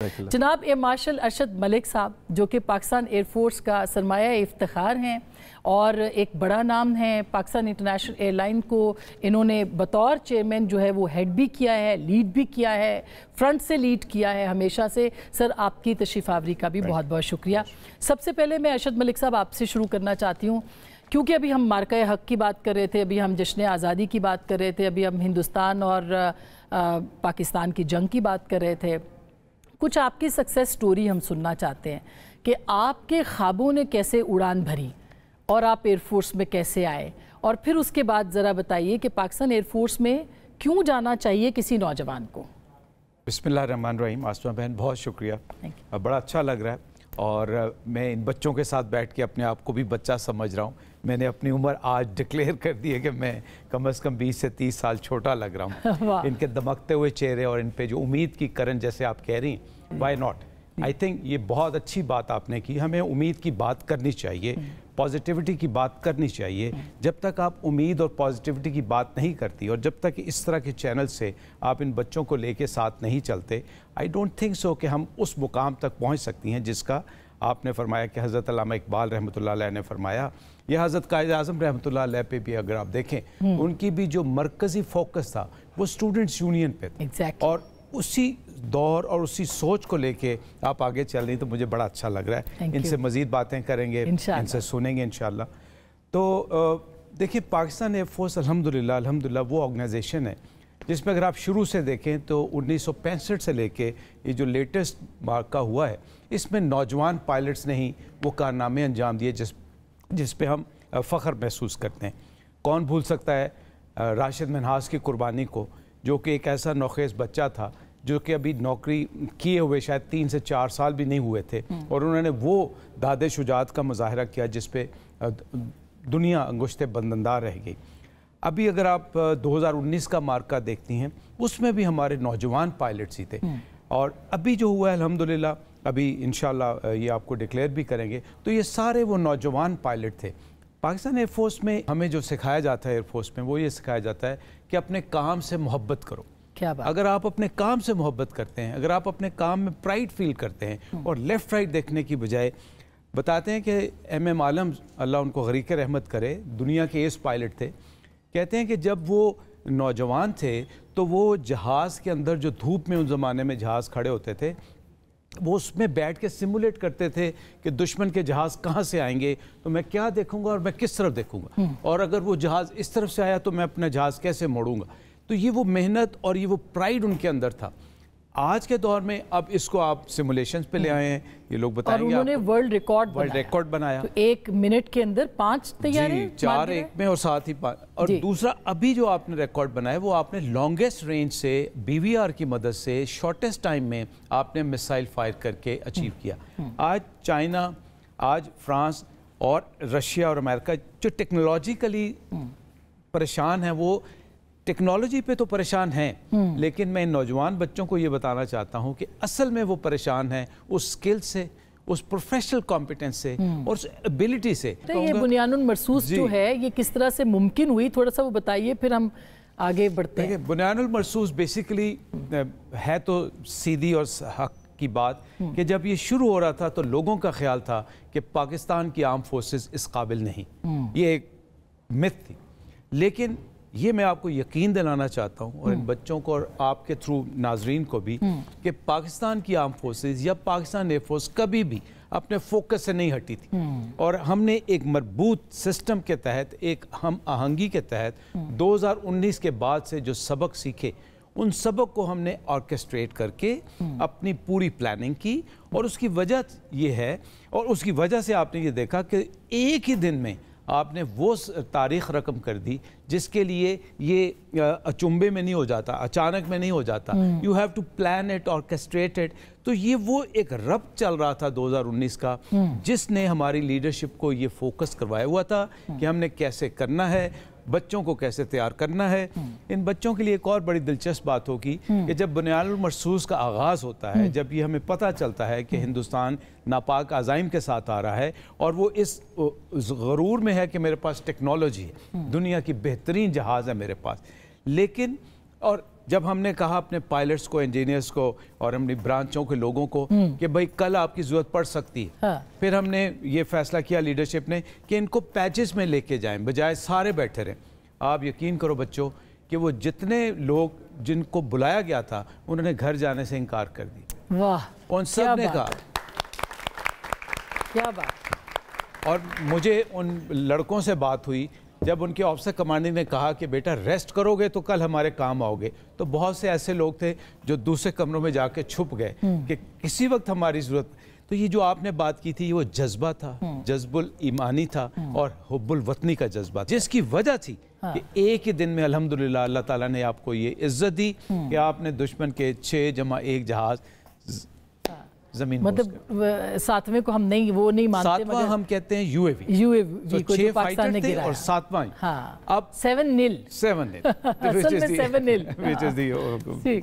जनाब air marshal Arshad Malik साहब जो कि पाकिस्तान एयर फोर्स का सरमाया इफ्तिखार हैं और एक बड़ा नाम है, पाकिस्तान इंटरनेशनल एयरलाइन को इन्होंने बतौर चेयरमैन जो है वो हेड भी किया है, लीड भी किया है, फ्रंट से लीड किया है हमेशा से। सर आपकी तशरीफ़ आवरी का भी बहुत बहुत शुक्रिया। सबसे पहले मैं अरशद मलिक साहब आपसे शुरू करना चाहती हूँ, क्योंकि अभी हम मार्का हक की बात कर रहे थे, अभी हम जश्न आज़ादी की बात कर रहे थे, अभी हम हिंदुस्तान और पाकिस्तान की जंग की बात कर रहे थे। कुछ आपकी सक्सेस स्टोरी हम सुनना चाहते हैं कि आपके ख्वाबों ने कैसे उड़ान भरी और आप एयरफोर्स में कैसे आए, और फिर उसके बाद ज़रा बताइए कि पाकिस्तान एयरफोर्स में क्यों जाना चाहिए किसी नौजवान को। बिस्मिल्लाहिर्रहमानिर्रहीम। आसमा बहन बहुत शुक्रिया, बड़ा अच्छा लग रहा है और मैं इन बच्चों के साथ बैठ के अपने आप को भी बच्चा समझ रहा हूँ। मैंने अपनी उम्र आज डिक्लेयर कर दी है कि मैं कम से कम 20 से 30 साल छोटा लग रहा हूँ। इनके दमकते हुए चेहरे और इन पे जो उम्मीद की करन जैसे आप कह रही हैं, वाई नॉट। आई थिंक ये बहुत अच्छी बात आपने की। हमें उम्मीद की बात करनी चाहिए, पॉजिटिविटी की बात करनी चाहिए। जब तक आप उम्मीद और पॉजिटिविटी की बात नहीं करती और जब तक इस तरह के चैनल से आप इन बच्चों को लेके साथ नहीं चलते, आई डोंट थिंक सो कि हम उस मुकाम तक पहुंच सकती हैं जिसका आपने फरमाया कि हज़रत अल्लामा इकबाल रहमतुल्लाह अलैह ने फरमाया, या हज़रत कायद आज़म रहमतुल्लाह अलैह पे भी अगर आप देखें, उनकी भी जो मरकज़ी फोकस था वो स्टूडेंट्स यूनियन पे था। और उसी दौर और उसी सोच को लेके आप आगे चल रही, तो मुझे बड़ा अच्छा लग रहा है। इनसे मज़ीद बातें करेंगे, इनसे सुनेंगे इंशाल्लाह। तो देखिए, पाकिस्तान एयरफोर्स अल्हम्दुलिल्लाह वो ऑर्गेनाइजेशन है जिसमें अगर आप शुरू से देखें तो 1965 से लेके ये जो लेटेस्ट मार्का हुआ है, इसमें नौजवान पायलट्स ने ही वो कारनामे अंजाम दिए जिस पे हम फ़ख्र महसूस करते हैं। कौन भूल सकता है राशिद मिन्हास की कुर्बानी को, जो कि एक ऐसा नौखेज़ बच्चा था जो कि अभी नौकरी किए हुए शायद 3 से 4 साल भी नहीं हुए थे, और उन्होंने वो दादे शुजात का मुजाहरा किया जिस पे दुनिया अंगुश्ते बंदनदार रह गई। अभी अगर आप 2019 का मार्का देखती हैं, उसमें भी हमारे नौजवान पायलट्स ही थे। और अभी जो हुआ है अल्हम्दुलिल्लाह, अभी इंशाल्लाह ये आपको डिक्लेयर भी करेंगे, तो ये सारे वो नौजवान पायलट थे। पाकिस्तान एयरफोर्स में हमें जो सिखाया जाता है एयरफोर्स में, वो ये सिखाया जाता है कि अपने काम से मोहब्बत करो। क्या बात? अगर आप अपने काम से मोहब्बत करते हैं, अगर आप अपने काम में प्राइड फील करते हैं और लेफ़्ट राइट देखने की बजाय, बताते हैं कि MM आलम अल्लाह उनको गरीक़ रहमत करे, दुनिया के एस पायलट थे, कहते हैं कि जब वो नौजवान थे तो वो जहाज़ के अंदर जो धूप में उस ज़माने में जहाज़ खड़े होते थे, वो उसमें बैठ के सिमुलेट करते थे कि दुश्मन के जहाज़ कहाँ से आएंगे, तो मैं क्या देखूंगा और मैं किस तरफ देखूंगा, और अगर वो जहाज़ इस तरफ से आया तो मैं अपना जहाज़ कैसे मोड़ूंगा। तो ये वो मेहनत और ये वो प्राइड उनके अंदर था। आज के दौर में अब इसको आप सिमुलेशंस पे ले आए हैं, ये लोग बताएंगे। और उन्होंने वर्ल्ड रिकॉर्ड बनाया। तो 1 मिनट के अंदर 5 तैयारी, 4 एक में और साथ ही 5। और दूसरा अभी जो आपने रिकॉर्ड बनाया वो आपने लॉन्गेस्ट रेंज से BVR की मदद से शॉर्टेस्ट टाइम में आपने मिसाइल फायर करके अचीव किया। आज चाइना, आज फ्रांस और रशिया और अमेरिका जो टेक्नोलॉजिकली परेशान है, वो टेक्नोलॉजी पे तो परेशान हैं, लेकिन मैं इन नौजवान बच्चों को ये बताना चाहता हूँ कि असल में वो परेशान हैं उस स्किल से, उस प्रोफेशनल कॉम्पिटेंस से और उस एबिलिटी से। तो ये बुनियानुल मरसूस जो है, ये किस तरह से मुमकिन हुई, थोड़ा सा वो बताइए, फिर हम आगे बढ़ते हैं। बुनियानुल मरसूस बेसिकली है तो सीधी और हक की बात कि जब ये शुरू हो रहा था तो लोगों का ख्याल था कि पाकिस्तान की आर्म फोर्सेस इस काबिल नहीं, ये एक मिथ थी। लेकिन ये मैं आपको यकीन दिलाना चाहता हूँ और इन बच्चों को और आपके थ्रू नाजरीन को भी, कि पाकिस्तान की आर्म फोर्सेस या पाकिस्तान एयरफोर्स कभी भी अपने फोकस से नहीं हटी थी। और हमने एक मजबूत सिस्टम के तहत, एक हम आहंगी के तहत 2019 के बाद से जो सबक सीखे, उन सबक को हमने ऑर्केस्ट्रेट करके अपनी पूरी प्लानिंग की। और उसकी वजह ये है, और उसकी वजह से आपने ये देखा कि एक ही दिन में आपने वो तारीख रकम कर दी जिसके लिए ये अचंभे में नहीं हो जाता, अचानक में नहीं हो जाता। You have to plan it, orchestrate it. तो ये वो एक रब चल रहा था 2019 का, जिसने हमारी लीडरशिप को ये फोकस करवाया हुआ था कि हमने कैसे करना है, बच्चों को कैसे तैयार करना है। इन बच्चों के लिए एक और बड़ी दिलचस्प बात होगी कि जब बुनियानुल मरसूस का आगाज़ होता है, जब ये हमें पता चलता है कि हिंदुस्तान नापाक अज़ाइम के साथ आ रहा है और वो इस गरूर में है कि मेरे पास टेक्नोलॉजी है, दुनिया की बेहतरीन जहाज़ है मेरे पास, लेकिन और جب ہم نے کہا اپنے پائلٹس کو، انجینئرس کو اور اپنی برانچوں کے لوگوں کو کہ بھائی کل آپ کی ضرورت پڑ سکتی ہے، پھر ہم نے یہ فیصلہ کیا لیڈرشپ نے کہ ان کو پیچز میں لے کے جائیں بجائے سارے بیٹھے رہیں۔ آپ یقین کرو بچوں کہ وہ جتنے لوگ جن کو بلایا گیا تھا انہوں نے گھر جانے سے انکار کر دی۔ واہ، ان سب نے کہا، کیا بات۔ اور مجھے ان لڑکوں سے بات ہوئی جب ان کے آفیسر کمانڈنگ نے کہا کہ بیٹا ریسٹ کرو گے تو کل ہمارے کام آؤ گے، تو بہت سے ایسے لوگ تھے جو دوسرے کمروں میں جا کے چھپ گئے کہ کسی وقت ہماری ضرورت۔ تو یہ جو آپ نے بات کی تھی وہ جذبہ تھا، جذب الایمانی تھا اور حب الوطنی کا جذبہ، جس کی وجہ تھی کہ ایک ہی دن میں الحمدللہ اللہ تعالیٰ نے آپ کو یہ عزت دی کہ آپ نے دشمن کے 6+1 جہاز زمین، مطلب ساتویں کو ہم نہیں وہ نہیں مانتے، ساتواں ہم کہتے ہیں یو اے وی، یو اے وی کو جو پاکستان نے گرایا، اور ساتواں اب 7-0 7-0 اصل میں 7-0